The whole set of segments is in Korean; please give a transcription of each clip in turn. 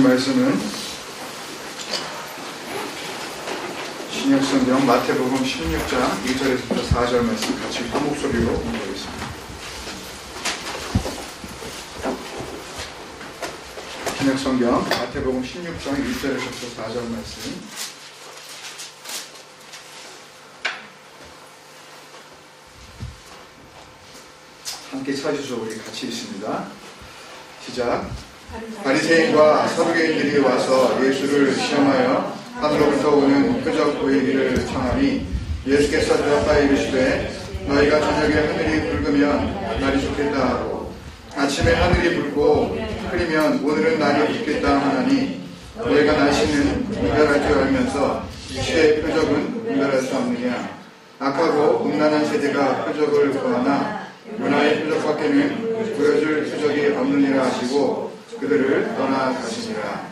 하나님 말씀은 신약성경 마태복음 16장 1절에서부터 4절 말씀 같이 한 목소리로 읽어보겠습니다. 신약성경 마태복음 16장 1절에서부터 4절 말씀 함께 찾으셔서 우리 같이 읽습니다. 시작. 바리새인과 서두개인들이 와서 예수를 시험하여 하늘로부터 오는 표적 보이기를 청하니 예수께서 대답하여 이르시되 너희가 저녁에 하늘이 붉으면 날이 좋겠다 하고 아침에 하늘이 붉고 흐리면 오늘은 날이 좋겠다 하나니 너희가 날씨는 분별할 줄 알면서 시의 표적은 분별할 수 없느냐. 악하고 음란한 세대가 표적을 구하나 문화의 표적밖에는 보여줄 표적이 없느니라 하시고 그들을 떠나 가시니라.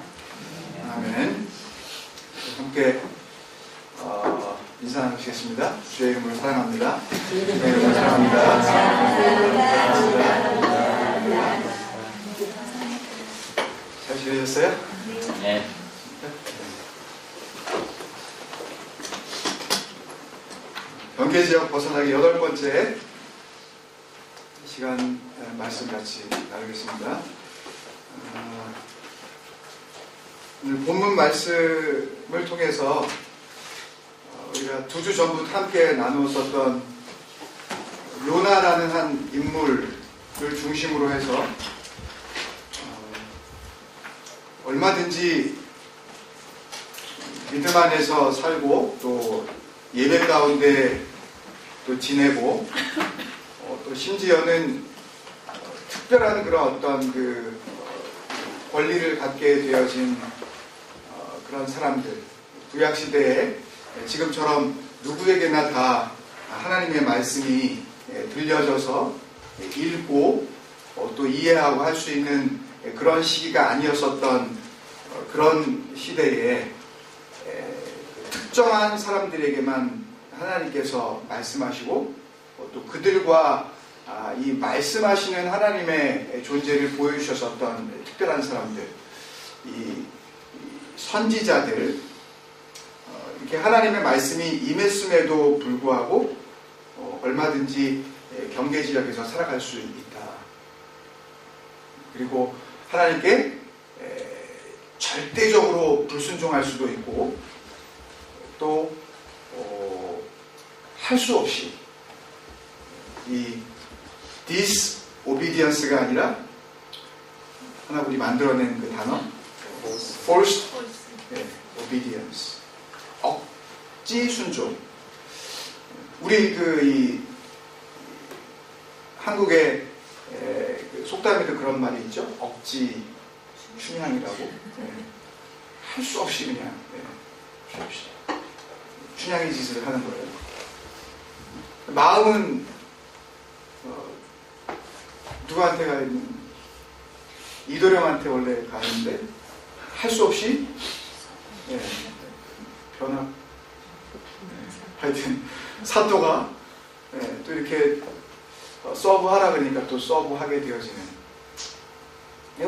아멘. 함께 인사 나누시겠습니다. 주의 이름으로 사랑합니다. 주의 이름으로 사랑합니다. 잘 지내셨어요? 네. 경계지역 벗어나기 8번째 시간 말씀 같이 나누겠습니다. 오늘 본문 말씀을 통해서 우리가 2주 전부터 함께 나누었었던 요나라는 한 인물을 중심으로 해서 얼마든지 믿음 안에서 살고 또 예배 가운데 또 지내고 또 심지어는 특별한 그런 어떤 그 권리를 갖게 되어진 그런 사람들, 구약시대에 지금처럼 누구에게나 다 하나님의 말씀이 들려져서 읽고 또 이해하고 할 수 있는 그런 시기가 아니었었던 그런 시대에 특정한 사람들에게만 하나님께서 말씀하시고 또 그들과 이 말씀하시는 하나님의 존재를 보여주셨었던 특별한 사람들, 이 선지자들, 이렇게 하나님의 말씀이 임했음에도 불구하고 얼마든지 경계지역에서 살아갈 수 있다. 그리고 하나님께 절대적으로 불순종할 수도 있고 또 할 수 없이 이 disobedience가 아니라 하나 우리 만들어낸 그 단어 forced obedience, 억지 순종. 우리 이 한국의 속담에도 그런 말이 있죠. 억지 춘향이라고. 할 수 없이 그냥 할 수 없이 춘향이 짓을 하는 거예요. 마음은 누구한테 가 있는? 이도령한테 원래 가는데 할 수 없이 변화. 하여튼 사또가 또 이렇게 서브하라 그러니까 또 서브하게 되어지는,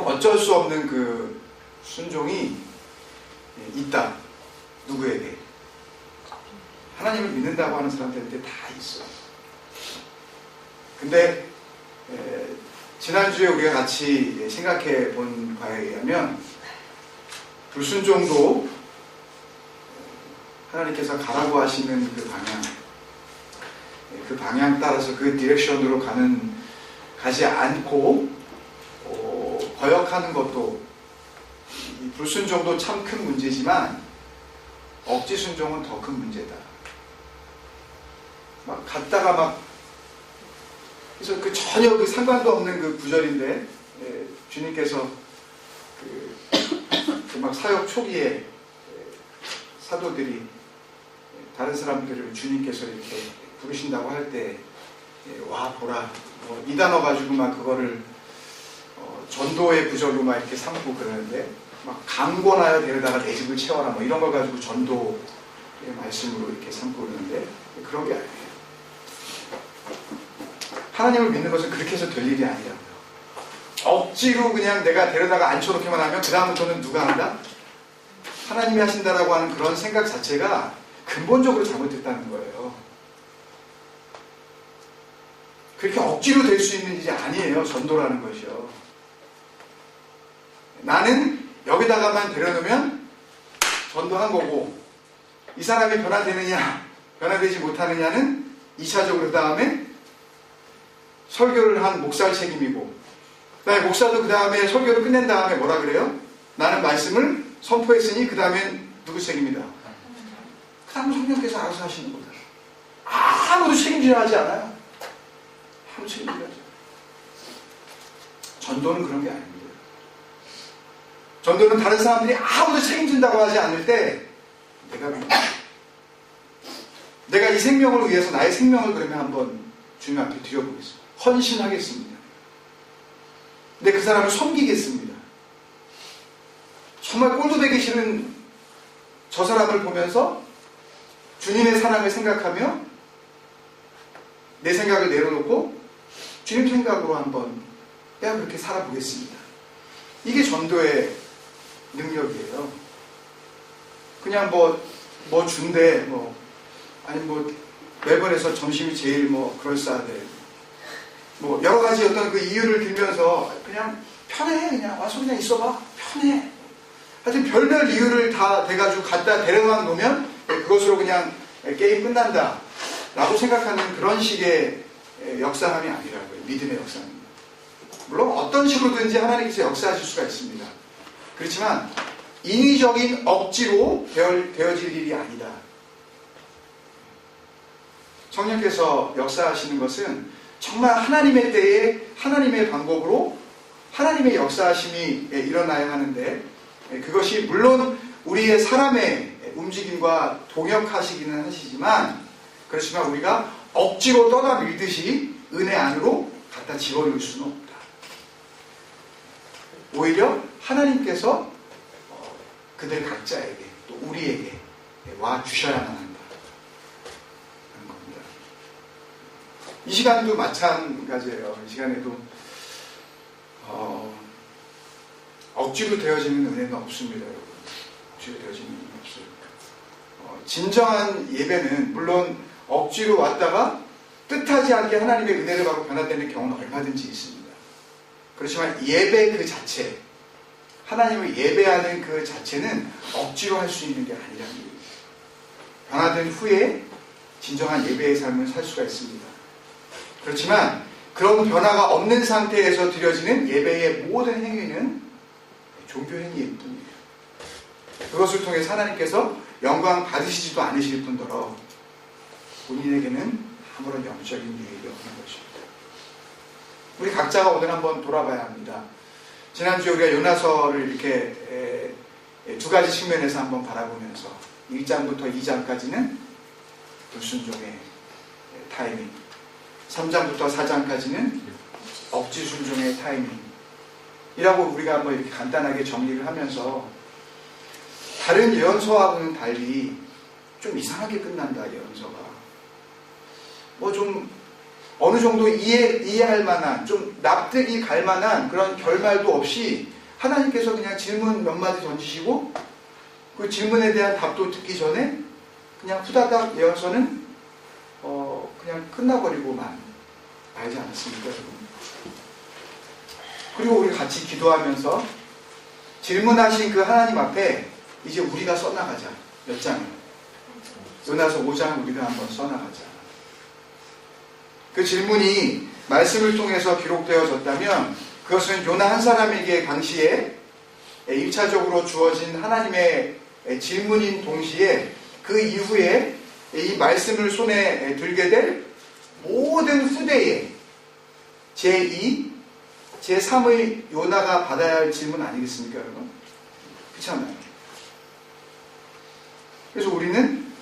어쩔 수 없는 그 순종이 있다. 누구에게? 하나님을 믿는다고 하는 사람들한테 다 있어요. 근데 지난주에 우리가 같이 생각해 본 바에 의하면 불순종도 하나님께서 가라고 하시는 그 방향 따라서 그 디렉션으로 가지 않고 거역하는 것도, 이 불순종도 참 큰 문제지만 억지 순종은 더 큰 문제다. 막 갔다가 그래서 그 전혀 그 상관도 없는 그 구절인데 주님께서 막 사역 초기에 사도들이 다른 사람들을 주님께서 이렇게 부르신다고 할 때 와 보라 이 단어 가지고 막 그거를 전도의 구절로 막 이렇게 삼고 그러는데, 막 강권하여 데려다가 내 집을 채워라 뭐 이런 걸 가지고 전도의 말씀으로 이렇게 삼고 그러는데 그런 게 아니에요. 하나님을 믿는 것은 그렇게 해서 될 일이 아니라고요. 억지로 그냥 내가 데려다가 앉혀놓기만 하면 그 다음부터는 누가 한다? 하나님이 하신다라고 하는 그런 생각 자체가 근본적으로 잘못됐다는 거예요. 그렇게 억지로 될 수 있는 일이 아니에요. 전도라는 것이요. 나는 여기다가만 데려놓으면 전도한 거고, 이 사람이 변화되느냐 변화되지 못하느냐는 2차적으로 그 다음에 설교를 한 목사의 책임이고, 그다음에 목사도 그 다음에 설교를 끝낸 다음에 뭐라 그래요? 나는 말씀을 선포했으니 그 다음엔 누구 책임이다? 그 다음은 성령께서 알아서 하시는 거다. 아무도 책임지려 하지 않아요. 아무도 책임지려 하지 않아요. 전도는 그런 게 아닙니다. 전도는 다른 사람들이 아무도 책임진다고 하지 않을 때 내가 이 생명을 위해서 나의 생명을 그러면 한번 주님 앞에 드려보겠습니다. 헌신하겠습니다. 근데 그 사람을 섬기겠습니다. 정말 꼴도 되기 싫은 저 사람을 보면서 주님의 사랑을 생각하며 내 생각을 내려놓고 주님 생각으로 한번 내가 그렇게 살아보겠습니다. 이게 전도의 능력이에요. 그냥 뭐 준대, 아니 매번에서 점심이 제일 그럴싸하대. 여러 가지 어떤 그 이유를 들면서 그냥 편해. 그냥 와서 그냥 있어봐. 편해. 하여튼 별별 이유를 다 돼가지고 갖다 데려다 놓으면 그것으로 그냥 게임 끝난다. 라고 생각하는 그런 식의 역사함이 아니라고요. 믿음의 역사입니다. 물론 어떤 식으로든지 하나님께서 역사하실 수가 있습니다. 그렇지만 인위적인 억지로 되어질 일이 아니다. 성령께서 역사하시는 것은 정말 하나님의 때에 하나님의 방법으로 하나님의 역사하심이 일어나야 하는데, 그것이 물론 우리의 사람의 움직임과 동역하시기는 하시지만, 그렇지만 우리가 억지로 떠나밀듯이 은혜 안으로 갖다 집어넣을 수는 없다. 오히려 하나님께서 그들 각자에게 또 우리에게 와 주셔야만 한다. 이 시간도 마찬가지예요. 이 시간에도 억지로 되어지는 은혜는 없습니다, 여러분. 억지로 되어지는 은혜는 없어요. 진정한 예배는 물론 억지로 왔다가 뜻하지 않게 하나님의 은혜를 받고 변화되는 경우는 얼마든지 있습니다. 그렇지만 예배 그 자체, 하나님을 예배하는 그 자체는 억지로 할 수 있는 게 아니라는 거예요. 변화된 후에 진정한 예배의 삶을 살 수가 있습니다. 그렇지만 그런 변화가 없는 상태에서 드려지는 예배의 모든 행위는 종교 행위일 뿐이에요. 그것을 통해 하나님께서 영광 받으시지도 않으실 뿐더러 본인에게는 아무런 영적인 유익이 없는 것입니다. 우리 각자가 오늘 한번 돌아봐야 합니다. 지난주에 우리가 요나서를 이렇게 두 가지 측면에서 한번 바라보면서 1장부터 2장까지는 불순종의 타이밍, 3장부터 4장까지는 억지 순종의 타이밍이라고 우리가 한번 이렇게 간단하게 정리를 하면서, 다른 예언서하고는 달리 좀 이상하게 끝난다. 예언서가 좀 어느 정도 이해할 만한, 좀 납득이 갈 만한 그런 결말도 없이 하나님께서 그냥 질문 몇 마디 던지시고 그 질문에 대한 답도 듣기 전에 그냥 후다닥 예언서는 그냥 끝나버리고만 알지 않았습니까, 여러분? 그리고 우리 같이 기도하면서 질문하신 그 하나님 앞에 이제 우리가 써나가자. 몇 장을? 요나서 5장 우리가 한번 써나가자. 그 질문이 말씀을 통해서 기록되어졌다면 그것은 요나 한 사람에게 당시에 1차적으로 주어진 하나님의 질문인 동시에 그 이후에 이 말씀을 손에 들게 될 모든 후대에 제2, 제3의 요나가 받아야 할 질문 아니겠습니까, 여러분? 그렇지 않나요? 그래서 우리는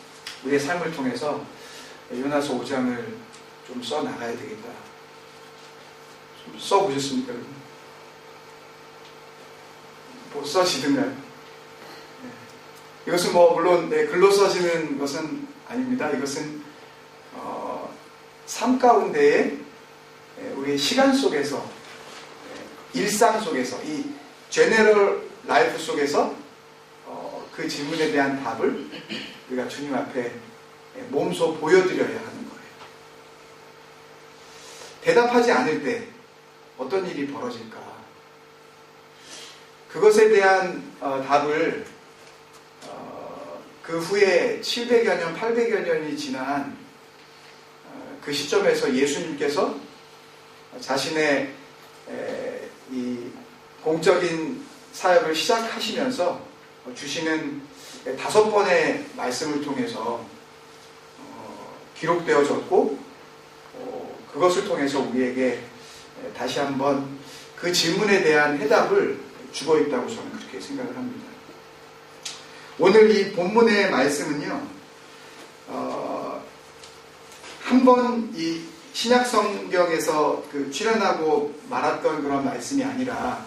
우리의 삶을 통해서 요나서 5장을 좀 써나가야 되겠다. 좀 써보셨습니까, 여러분? 뭐 써지든가요? 네. 이것은 물론 글로 써지는 것은 아닙니다. 이것은 삶 가운데에 우리의 시간 속에서 일상 속에서, 이 제너럴 라이프 속에서 그 질문에 대한 답을 우리가 주님 앞에 몸소 보여드려야 하는 거예요. 대답하지 않을 때 어떤 일이 벌어질까? 그것에 대한 답을 그 후에 700여 년, 800여 년이 지난 그 시점에서 예수님께서 자신의 이 공적인 사역을 시작하시면서 주시는 5번의 말씀을 통해서 기록되어졌고, 그것을 통해서 우리에게 다시 한번 그 질문에 대한 해답을 주고 있다고 저는 그렇게 생각을 합니다. 오늘 이 본문의 말씀은요, 한번 이 신약 성경에서 그 출연하고 말았던 그런 말씀이 아니라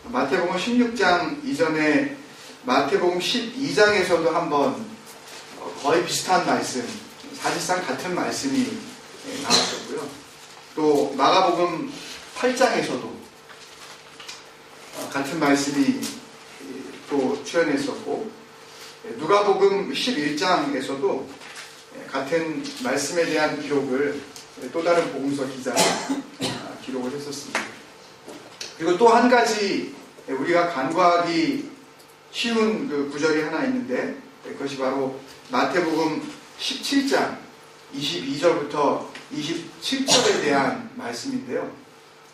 마태복음 16장 이전에 마태복음 12장에서도 한번 거의 비슷한 말씀, 사실상 같은 말씀이 나왔었고요. 또 마가복음 8장에서도 같은 말씀이 또 출연했었고, 누가복음 11장에서도 같은 말씀에 대한 기록을 또 다른 복음서 기자가 기록을 했었습니다. 그리고 또 한 가지 우리가 간과하기 쉬운 그 구절이 하나 있는데, 그것이 바로 마태복음 17장 22절부터 27절에 대한 말씀인데요.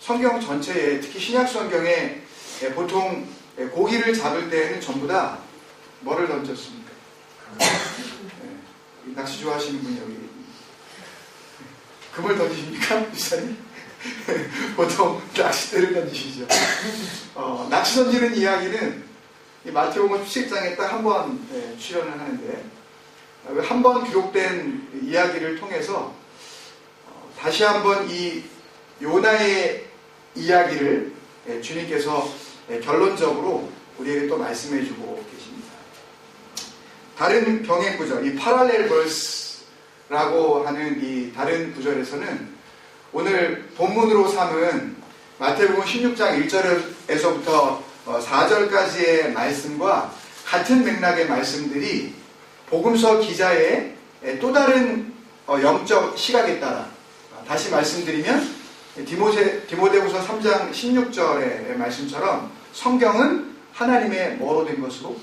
성경 전체에, 특히 신약 성경에 보통 고기를 잡을 때에는 전부 다 뭐를 던졌습니까? 낚시 좋아하시는 분이 여기 금을 던지십니까? 비사님? 보통 낚싯대를 던지시죠. 낚시 던지는 이야기는 이 마태복음 17장에 딱 한 번 출연을 하는데, 한 번 기록된 이야기를 통해서 다시 한번 이 요나의 이야기를 주님께서 결론적으로 우리에게 또 말씀해주고 계십니다. 다른 병행 구절, 이 파랄렐 벌스라고 하는 이 다른 구절에서는 오늘 본문으로 삼은 마태복음 16장 1절에서부터 4절까지의 말씀과 같은 맥락의 말씀들이 복음서 기자의 또 다른 영적 시각에 따라, 다시 말씀드리면 디모데후서 3장 16절의 말씀처럼 성경은 하나님의 뭐로 된 것으로?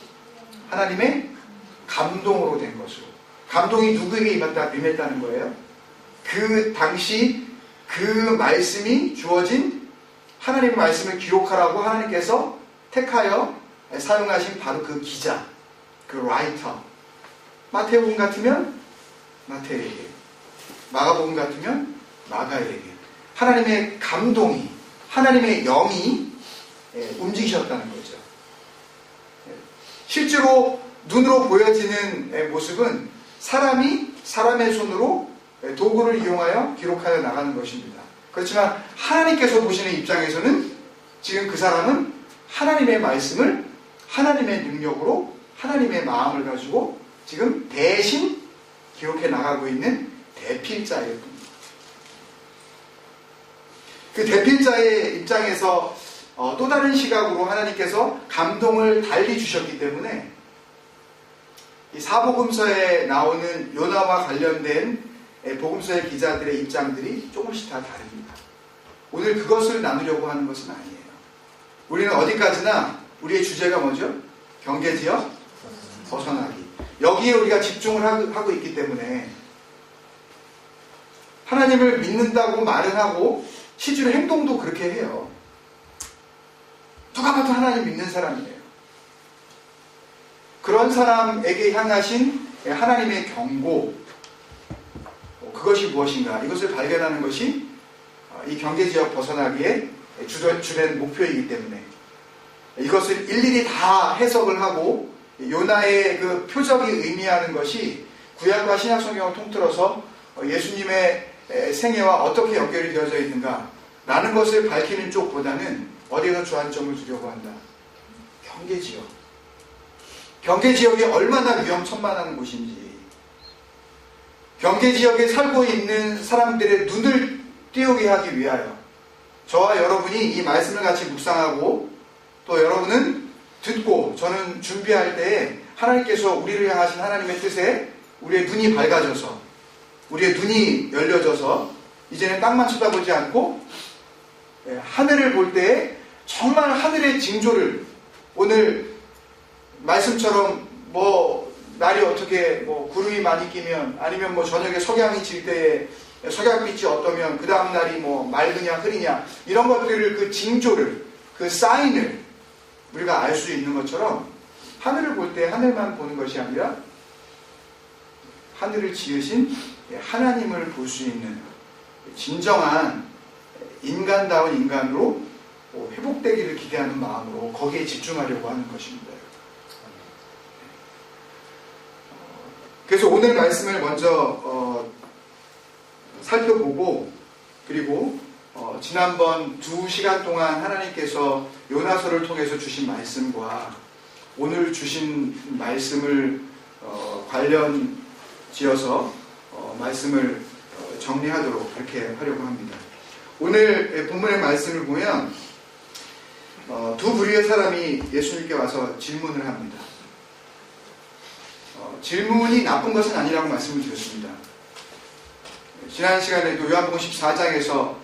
하나님의 감동으로 된 것으로. 감동이 누구에게 임했다는 거예요? 그 당시 그 말씀이 주어진 하나님의 말씀을 기록하라고 하나님께서 택하여 사용하신 바로 그 기자, 그 라이터. 마태복음 같으면 마태에게, 마가복음 같으면 마가에게 하나님의 감동이, 하나님의 영이 움직이셨다는 거죠. 실제로 눈으로 보여지는 모습은 사람이 사람의 손으로 도구를 이용하여 기록하여 나가는 것입니다. 그렇지만 하나님께서 보시는 입장에서는 지금 그 사람은 하나님의 말씀을 하나님의 능력으로, 하나님의 마음을 가지고 지금 대신 기록해 나가고 있는 대필자일 뿐입니다. 그 대필자의 입장에서 또 다른 시각으로 하나님께서 감동을 달리 주셨기 때문에 이 사복음서에 나오는 요나와 관련된 복음서의 기자들의 입장들이 조금씩 다 다릅니다. 오늘 그것을 나누려고 하는 것은 아니에요. 우리는 어디까지나 우리의 주제가 뭐죠? 경계지역 벗어나기. 여기에 우리가 집중을 하고 있기 때문에 하나님을 믿는다고 말은 하고 실제로 행동도 그렇게 해요. 누가 봐도 하나님 믿는 사람이에요. 그런 사람에게 향하신 하나님의 경고, 그것이 무엇인가, 이것을 발견하는 것이 이 경계지역 벗어나기의 주된 목표이기 때문에 이것을 일일이 다 해석을 하고 요나의 그 표적이 의미하는 것이 구약과 신약 성경을 통틀어서 예수님의 생애와 어떻게 연결이 되어져 있는가 라는 것을 밝히는 쪽보다는 어디에서 주안점을 두려고 한다? 경계지역. 경계지역이 얼마나 위험천만한 곳인지, 경계지역에 살고 있는 사람들의 눈을 띄우게 하기 위하여 저와 여러분이 이 말씀을 같이 묵상하고 또 여러분은 듣고 저는 준비할 때 하나님께서 우리를 향하신 하나님의 뜻에 우리의 눈이 밝아져서 우리의 눈이 열려져서 이제는 땅만 쳐다보지 않고 하늘을 볼 때 정말 하늘의 징조를 오늘 말씀처럼 뭐 날이 어떻게 뭐 구름이 많이 끼면 아니면 뭐 저녁에 석양이 질 때에 석양빛이 어떠면 그 다음 날이 뭐 맑으냐 흐리냐 이런 것들을 그 징조를 그 사인을 우리가 알 수 있는 것처럼 하늘을 볼 때 하늘만 보는 것이 아니라 하늘을 지으신 하나님을 볼 수 있는 진정한 인간다운 인간으로 회복되기를 기대하는 마음으로 거기에 집중하려고 하는 것입니다. 그래서 오늘 말씀을 먼저 살펴보고 그리고 지난번 2시간 동안 하나님께서 요나서를 통해서 주신 말씀과 오늘 주신 말씀을 관련 지어서 말씀을 정리하도록 그렇게 하려고 합니다. 오늘 본문의 말씀을 보면 두 부류의 사람이 예수님께 와서 질문을 합니다. 질문이 나쁜 것은 아니라고 말씀을 드렸습니다. 지난 시간에도 요한복음 14장에서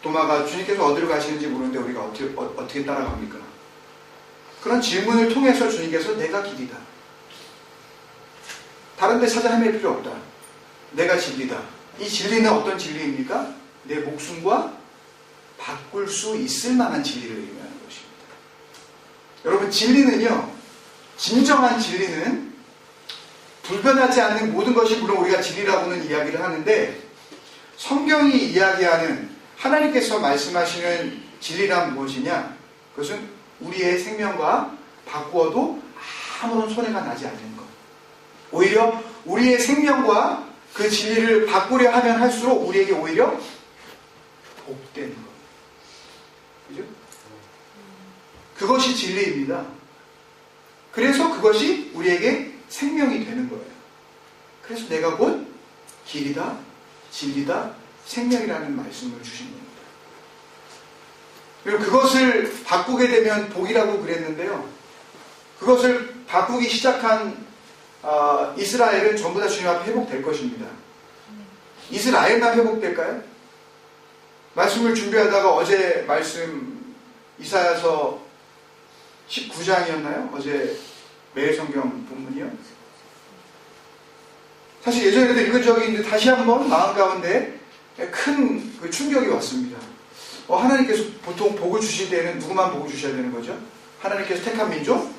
도마가 주님께서 어디로 가시는지 모르는데 우리가 어떻게 따라갑니까? 그런 질문을 통해서 주님께서 내가 길이다. 다른 데 찾아 헤맬 필요 없다. 내가 진리다. 이 진리는 어떤 진리입니까? 내 목숨과 바꿀 수 있을 만한 진리를 의미하는 것입니다. 여러분, 진리는요, 진정한 진리는 불변하지 않는 모든 것이 물론 우리가 진리라고는 이야기를 하는데 성경이 이야기하는 하나님께서 말씀하시는 진리란 무엇이냐? 그것은 우리의 생명과 바꾸어도 아무런 손해가 나지 않는 것. 오히려 우리의 생명과 그 진리를 바꾸려 하면 할수록 우리에게 오히려 복되는 것. 그죠? 그것이 진리입니다. 그래서 그것이 우리에게 생명이 되는 거예요. 그래서 내가 곧 길이다, 진리다, 생명이라는 말씀을 주신 겁니다. 그리고 그것을 바꾸게 되면 복이라고 그랬는데요. 그것을 바꾸기 시작한 이스라엘은 전부 다 주님 앞에 회복될 것입니다. 이스라엘만 회복될까요? 말씀을 준비하다가 어제 말씀 이사야서 19장이었나요? 어제 매일 성경 본문이요. 사실 예전에도 읽은 적이 있는데 다시 한번 마음 가운데 큰 그 충격이 왔습니다. 하나님께서 보통 복을 주실 때는 누구만 복을 주셔야 되는 거죠? 하나님께서 택한 민족?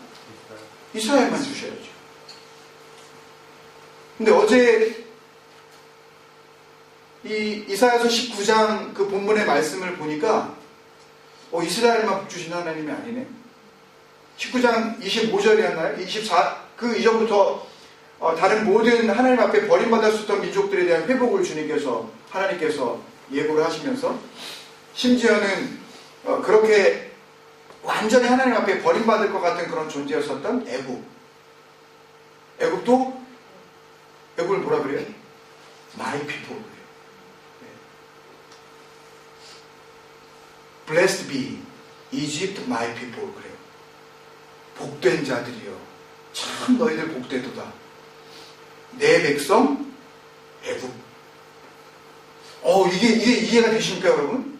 이스라엘만 주셔야죠. 근데 어제 이 이사야서 19장 그 본문의 말씀을 보니까 이스라엘만 복 주신 하나님이 아니네. 19장 25절이었나요? 24, 그 이전부터 다른 모든 하나님 앞에 버림받았었던 민족들에 대한 회복을 하나님께서 예고를 하시면서 심지어는 그렇게 완전히 하나님 앞에 버림받을 것 같은 그런 존재였었던 애국도 애국을 뭐라 그래요? My people 그래요. Blessed be Egypt my people 그래요. 복된 자들이여 참 너희들 복되도다. 내 백성 애국. 이게 이해가 되십니까 여러분?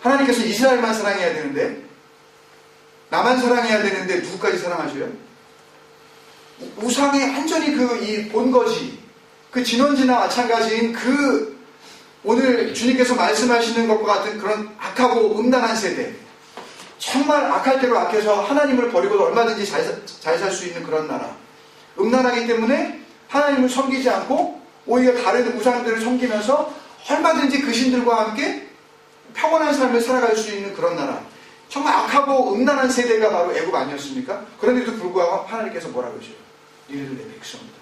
하나님께서 이스라엘만 사랑해야 되는데 나만 사랑해야 되는데 누구까지 사랑하셔요? 우상의 완전히 이 본거지 그 진원지나 마찬가지인 그 오늘 주님께서 말씀하시는 것과 같은 그런 악하고 음란한 세대, 정말 악할 대로 악해서 하나님을 버리고도 얼마든지 잘 살 수 있는 그런 나라, 음란하기 때문에 하나님을 섬기지 않고 오히려 다른 우상들을 섬기면서 얼마든지 그 신들과 함께 평온한 삶을 살아갈 수 있는 그런 나라, 정말 악하고 음란한 세대가 바로 애굽 아니었습니까? 그런데도 불구하고 하나님께서 뭐라 그러셔요? 니네들 내 백성이다.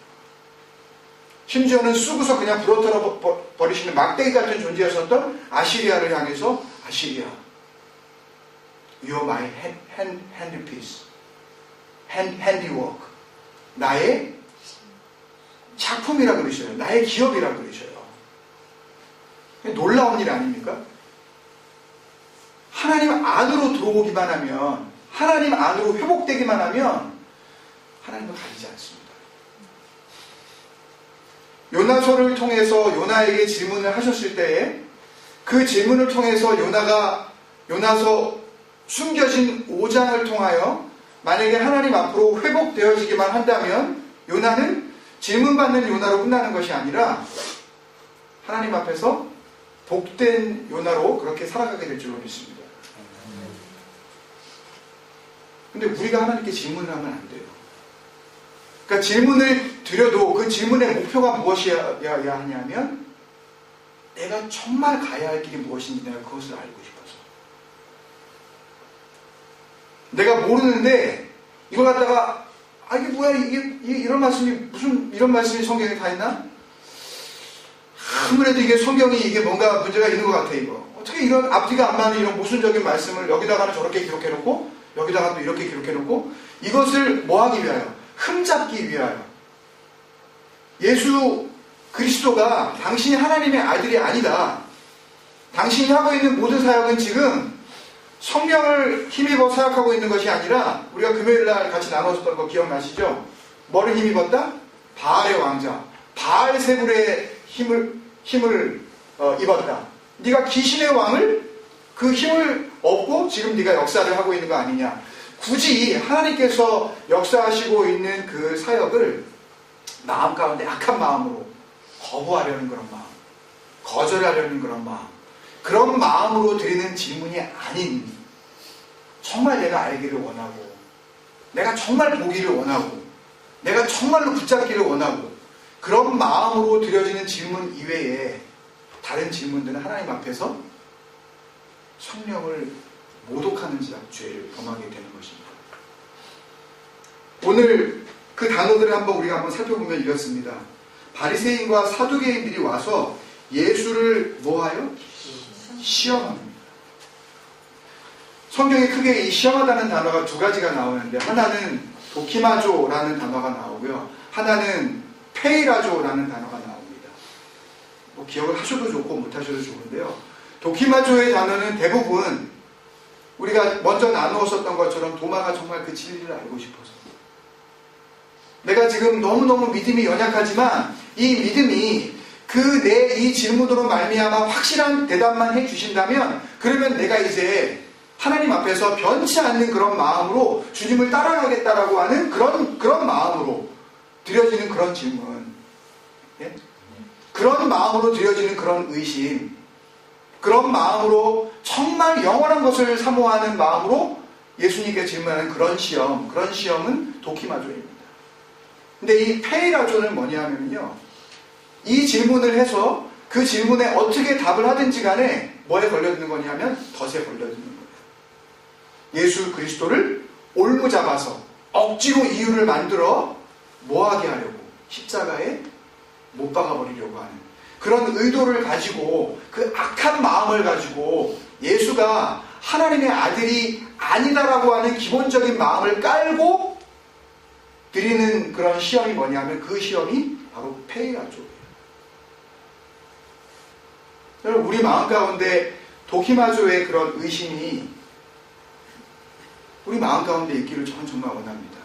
심지어는 쑥어서 그냥 부러뜨려 버리시는 막대기 같은 존재였었던 아시리아를 향해서 아시리아, You're my handpiece, handiwork. 나의 작품이라고 그러셔요. 나의 기업이라고 그러셔요. 놀라운 일 아닙니까? 하나님 안으로 들어오기만 하면, 하나님 안으로 회복되기만 하면 하나님을 가리지 않습니다. 요나서를 통해서 요나에게 질문을 하셨을 때에 그 질문을 통해서 요나서 숨겨진 5장을 통하여 만약에 하나님 앞으로 회복되어지기만 한다면 요나는 질문받는 요나로 끝나는 것이 아니라 하나님 앞에서 복된 요나로 그렇게 살아가게 될 줄로 믿습니다. 근데 우리가 하나님께 질문을 하면 안 돼요. 그러니까 질문을 드려도 그 질문의 목표가 무엇이어야 하냐면 내가 정말 가야 할 길이 무엇인지 내가 그것을 알고 싶어서. 내가 모르는데 이걸 갖다가 이게 뭐야 이게 이런 말씀이 무슨 이런 말씀이 성경에 다 있나? 아무래도 이게 성경이 이게 뭔가 문제가 있는 것 같아 이거. 어떻게 이런 앞뒤가 안 맞는 이런 모순적인 말씀을 여기다가는 저렇게 기록해놓고 여기다가 또 이렇게 기록해놓고 이것을 뭐 하기 위하여? 흠잡기 위하여. 예수 그리스도가 당신이 하나님의 아들이 아니다. 당신이 하고 있는 모든 사역은 지금 성령을 힘입어 사역하고 있는 것이 아니라 우리가 금요일날 같이 나눴었던 거 기억나시죠? 뭐를 힘입었다? 바알의 왕자 바알세불의 힘을 입었다. 네가 귀신의 왕을 그 힘을 얻고 지금 네가 역사를 하고 있는 거 아니냐. 굳이 하나님께서 역사하시고 있는 그 사역을 마음 가운데 악한 마음으로 거부하려는 그런 마음, 거절하려는 그런 마음, 그런 마음으로 드리는 질문이 아닌 정말 내가 알기를 원하고 내가 정말 보기를 원하고 내가 정말로 붙잡기를 원하고 그런 마음으로 드려지는 질문 이외에 다른 질문들은 하나님 앞에서 성령을 모독하는 죄를 범하게 되는 것입니다. 오늘 그 단어들을 우리가 한번 살펴보면 이렇습니다. 바리새인과 사두개인들이 와서 예수를 뭐하여? 시험합니다. 성경에 크게 이 시험하다는 단어가 두 가지가 나오는데 하나는 도키마조라는 단어가 나오고요. 하나는 페이라조라는 단어가 나옵니다. 뭐 기억을 하셔도 좋고 못하셔도 좋은데요. 도키마조의 단어는 대부분 우리가 먼저 나누었었던 것처럼 도마가 정말 그 진리를 알고 싶어서 내가 지금 너무너무 믿음이 연약하지만 이 믿음이 그 내 이 질문으로 말미암아 확실한 대답만 해주신다면 그러면 내가 이제 하나님 앞에서 변치 않는 그런 마음으로 주님을 따라가겠다라고 하는 그런 마음으로 드려지는 그런 질문, 예? 그런 마음으로 드려지는 그런 의심, 그런 마음으로 정말 영원한 것을 사모하는 마음으로 예수님께 질문하는 그런 시험은 도키마조입니다. 근데 이 페이라조는 뭐냐면요, 이 질문을 해서 그 질문에 어떻게 답을 하든지 간에 뭐에 걸려드는 거냐면 덫에 걸려드는 거예요. 예수 그리스도를 올무잡아서 억지로 이유를 만들어 뭐하게 하려고 십자가에 못 박아버리려고 하는 그런 의도를 가지고 그 악한 마음을 가지고 예수가 하나님의 아들이 아니다라고 하는 기본적인 마음을 깔고 드리는 그런 시험이 뭐냐면 그 시험이 바로 페이라조예요. 여러분 우리 마음 가운데 도키마조의 그런 의심이 우리 마음 가운데 있기를 저는 정말 원합니다.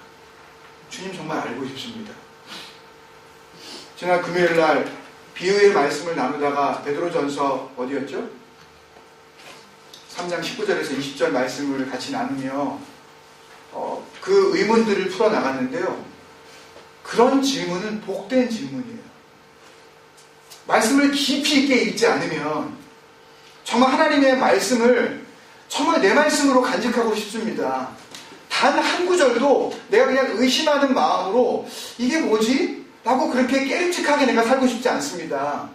주님 정말 알고 싶습니다. 지난 금요일날 비유의 말씀을 나누다가 베드로전서 어디였죠? 3장 19절에서 20절 말씀을 같이 나누며 그 의문들을 풀어나갔는데요. 그런 질문은 복된 질문이에요. 말씀을 깊이 있게 읽지 않으면 정말 하나님의 말씀을 정말 내 말씀으로 간직하고 싶습니다. 단 한 구절도 내가 그냥 의심하는 마음으로 이게 뭐지? 라고 그렇게 깨름직하게 내가 살고 싶지 않습니다.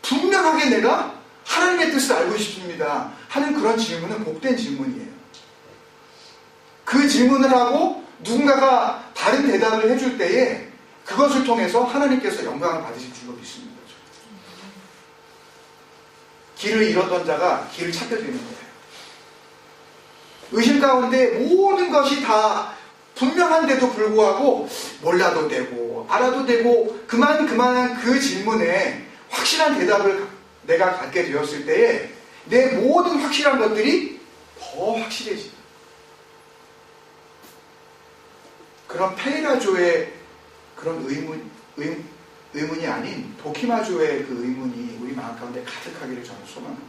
분명하게 내가 하나님의 뜻을 알고 싶습니다 하는 그런 질문은 복된 질문이에요. 그 질문을 하고 누군가가 다른 대답을 해줄 때에 그것을 통해서 하나님께서 영광을 받으실 줄로 믿습니다. 길을 잃었던 자가 길을 찾게 되는 거예요. 의심 가운데 모든 것이 다 분명한데도 불구하고 몰라도 되고 알아도 되고 그만한 그 질문에 확실한 대답을 내가 갖게 되었을 때에 내 모든 확실한 것들이 더 확실해진다. 그런 페이라조의 그런 의문이 아닌 도키마조의 그 의문이 우리 마음 가운데 가득하기를 저는 소망합니다.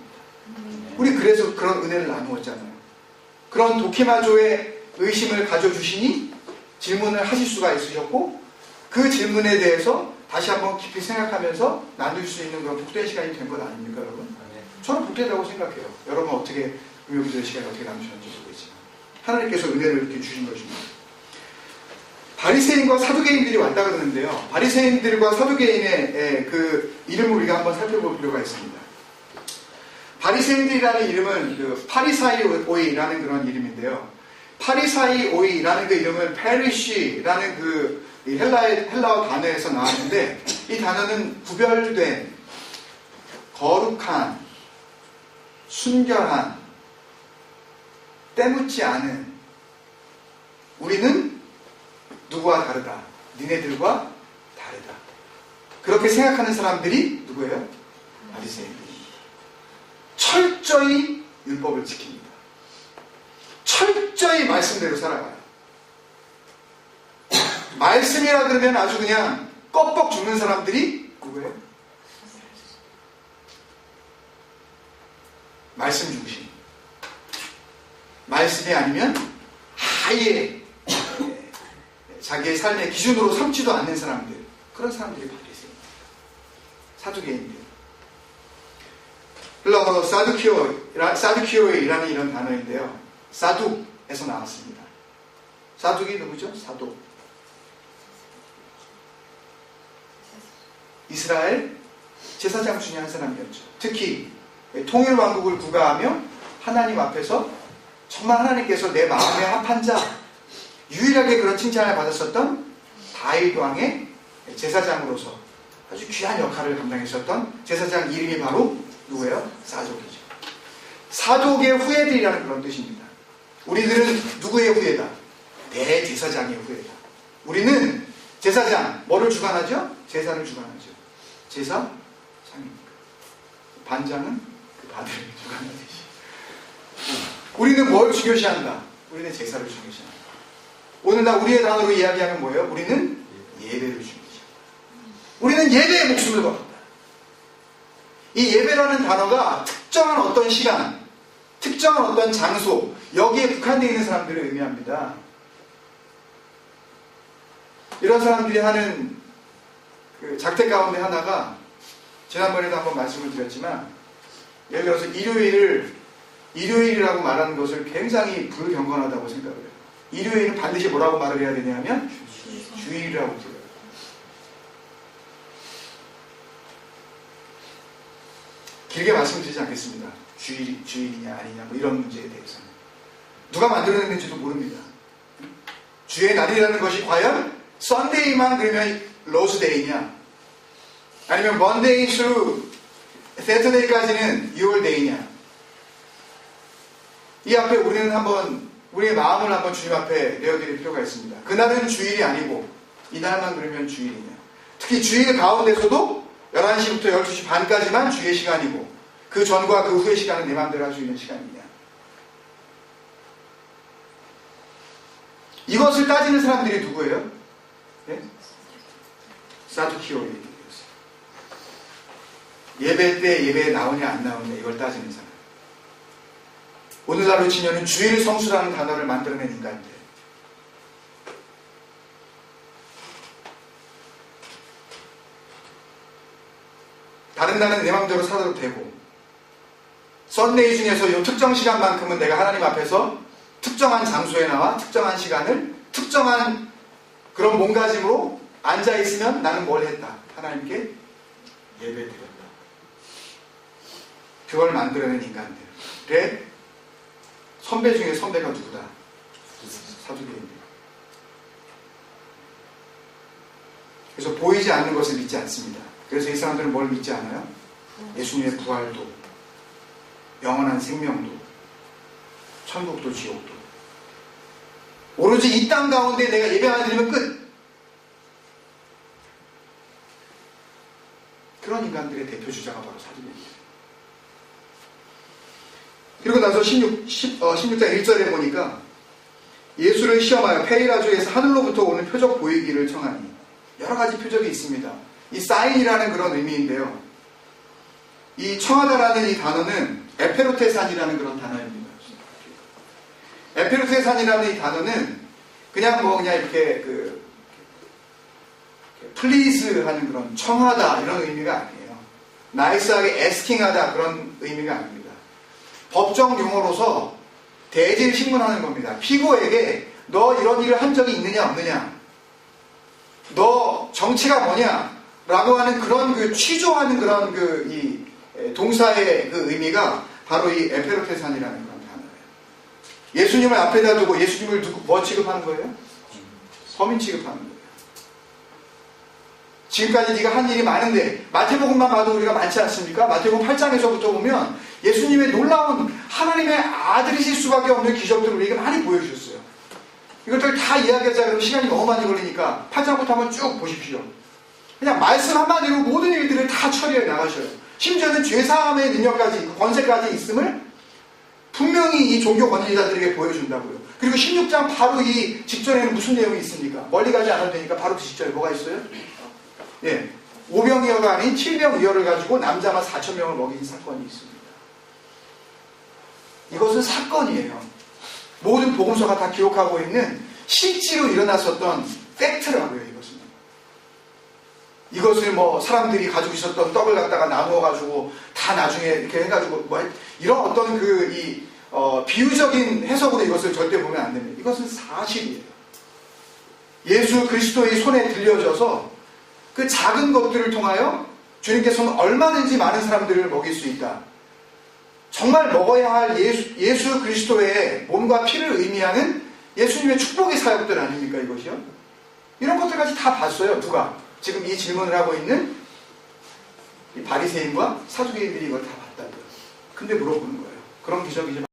우리 그래서 그런 은혜를 나누었잖아요. 그런 도키마조의 의심을 가져주시니 질문을 하실 수가 있으셨고, 그 질문에 대해서 다시 한번 깊이 생각하면서 나눌 수 있는 그런 복된 시간이 된 것 아닙니까, 여러분? 저는 복되다고 생각해요. 여러분 어떻게 금요기도의 시간을 어떻게 나누셨는지 모르겠지만 하나님께서 은혜를 이렇게 주신 것입니다. 바리새인과 사두개인들이 왔다 그러는데요. 바리새인들과 사두개인의 그 이름을 우리가 한번 살펴볼 필요가 있습니다. 바리새인들이라는 이름은 그 파리사이오이라는 그런 이름인데요. 파리사이오이라는 그 이름은 페리시라는 그 헬라어 단어에서 나왔는데, 이 단어는 구별된, 거룩한, 순결한, 때묻지 않은, 우리는 누구와 다르다, 니네들과 다르다, 그렇게 생각하는 사람들이 누구예요? 바리새인들입니다. 철저히 율법을 지킵니다. 철저히 말씀대로 살아가요. 말씀이라 그러면 아주 그냥 껍벅 죽는 사람들이 누구예요? 말씀 중심. 말씀이 아니면 아예 자기의 삶의 기준으로 삼지도 않는 사람들, 그런 사람들이 바리새인입니다. 사두개인들. 헬라어로 사두키오이라는 이런 단어인데요. 사둑에서 나왔습니다. 사둑이 누구죠? 사둑. 이스라엘 제사장 중에 한 사람이었죠. 특히 통일왕국을 구가하며 하나님 앞에서 정말 하나님께서 내 마음에 합한 자, 유일하게 그런 칭찬을 받았었던 다윗 왕의 제사장으로서 아주 귀한 역할을 감당했었던 제사장 이름이 바로 누구예요? 사독이죠. 사독의 후예들이라는 그런 뜻입니다. 우리들은 누구의 후예다? 대제사장의 후예다. 우리는 제사장, 뭐를 주관하죠? 제사를 주관하죠. 제사장입니까? 반장은 그 바들을 주관하듯이. 우리는 뭘 중요시한다? 우리는 제사를 중요시한다. 오늘날 우리의 단어로 이야기하면 뭐예요? 우리는 예배를 중요시한다. 우리는 예배에 목숨을 걸었다. 이 예배라는 단어가 특정한 어떤 시간, 특정한 어떤 장소, 여기에 국한되어 있는 사람들을 의미합니다. 이런 사람들이 하는 그 작태 가운데 하나가, 지난번에도 한번 말씀을 드렸지만, 예를 들어서 일요일이라고 말하는 것을 굉장히 불경건하다고 생각을 해요. 일요일은 반드시 뭐라고 말을 해야 되냐면 주일이라고 불러요. 길게 말씀드리지 않겠습니다. 주일이냐 아니냐 뭐 이런 문제에 대해서는 누가 만들어냈는지도 모릅니다. 주의 날이라는 것이 과연 썬데이만 그러면 로스데이냐, 아니면 먼데이 through 세터데이까지는 6월데이냐. 이 앞에 우리는 한번 우리의 마음을 한번 주님 앞에 내어드릴 필요가 있습니다. 그날은 주일이 아니고 이날만 그러면 주일이냐. 특히 주일 가운데서도 11시부터 12시 반까지만 주의 시간이고 그 전과 그 후의 시간은 내 마음대로 할 수 있는 시간이냐. 이것을 따지는 사람들이 누구예요? 네? 사두키오이들이었어요. 예배 때 예배에 나오냐 안 나오냐 이걸 따지는 사람. 오늘날로 치면은 주일 성수라는 단어를 만들어낸 인간들. 다른 날은 내 마음대로 살아도 되고, 썬데이 중에서 이 특정 시간만큼은 내가 하나님 앞에서 특정한 장소에 나와 특정한 시간을 특정한 그런 몸가짐으로 앉아있으면 나는 뭘 했다? 하나님께 예배드렸다. 그걸 만들어낸 인간들의 선배 중에 선배가 누구다? 사두개인들. 그래서 보이지 않는 것을 믿지 않습니다. 그래서 이 사람들은 뭘 믿지 않아요? 예수님의 부활도, 영원한 생명도, 천국도 지옥도. 오로지 이 땅 가운데 내가 예배만 드리면 끝. 그런 인간들의 대표 주자가 바로 사두개인들. 그리고 나서 16장 1절에 보니까 예수를 시험하여 페이라주에서 하늘로부터 오는 표적 보이기를 청하니, 여러 가지 표적이 있습니다. 이 사인이라는 그런 의미인데요. 이 청하다라는 이 단어는 에페로테산이라는 그런 단어입니다. 에페로테산이라는 이 단어는 그냥 이렇게 플리즈 하는 그런 청하다 이런 의미가 아니에요. 나이스하게 에스킹하다 그런 의미가 아닙니다. 법정 용어로서 대질 신문하는 겁니다. 피고에게 너 이런 일을 한 적이 있느냐 없느냐, 너 정체가 뭐냐 라고 하는 그런 취조하는 그런 이 동사의 그 의미가 바로 이 에페로테산이라는 그런 단어예요. 예수님을 앞에다 두고 예수님을 뭐 취급하는 거예요? 서민 취급하는 거예요. 지금까지 네가 한 일이 많은데, 마태복음만 봐도 우리가 많지 않습니까? 마태복음 8장에서부터 보면 예수님의 놀라운 하나님의 아들이실 수밖에 없는 기적들을 우리에게 많이 보여주셨어요. 이것들 다 이야기하자 그러면 시간이 너무 많이 걸리니까 8장부터 한번 쭉 보십시오. 그냥 말씀 한마디로 모든 일들을 다 처리해 나가셔요. 심지어는 죄사함의 능력까지, 권세까지 있음을 분명히 이 종교 권위자들에게 보여준다고요. 그리고 16장 바로 이 직전에는 무슨 내용이 있습니까? 멀리 가지 않아도 되니까 바로 그 직전에 뭐가 있어요? 예, 5병이어가 아닌 7병이어를 가지고 남자가 4,000명을 먹인 사건이 있습니다. 이것은 사건이에요. 모든 복음서가 다 기록하고 있는 실제로 일어났었던 팩트라고요. 이것을 사람들이 가지고 있었던 떡을 갖다가 나누어 가지고 다 나중에 이렇게 해가지고 이런 어떤 비유적인 해석으로 이것을 절대 보면 안 됩니다. 이것은 사실이에요. 예수 그리스도의 손에 들려져서 그 작은 것들을 통하여 주님께서는 얼마든지 많은 사람들을 먹일 수 있다. 정말 먹어야 할 예수 그리스도의 몸과 피를 의미하는 예수님의 축복의 사역들 아닙니까, 이것이요? 이런 것들까지 다 봤어요. 누가? 지금 이 질문을 하고 있는 이 바리새인과 사두개인들이 이걸 다 봤다고요. 근데 물어보는 거예요. 그런 기적이 이제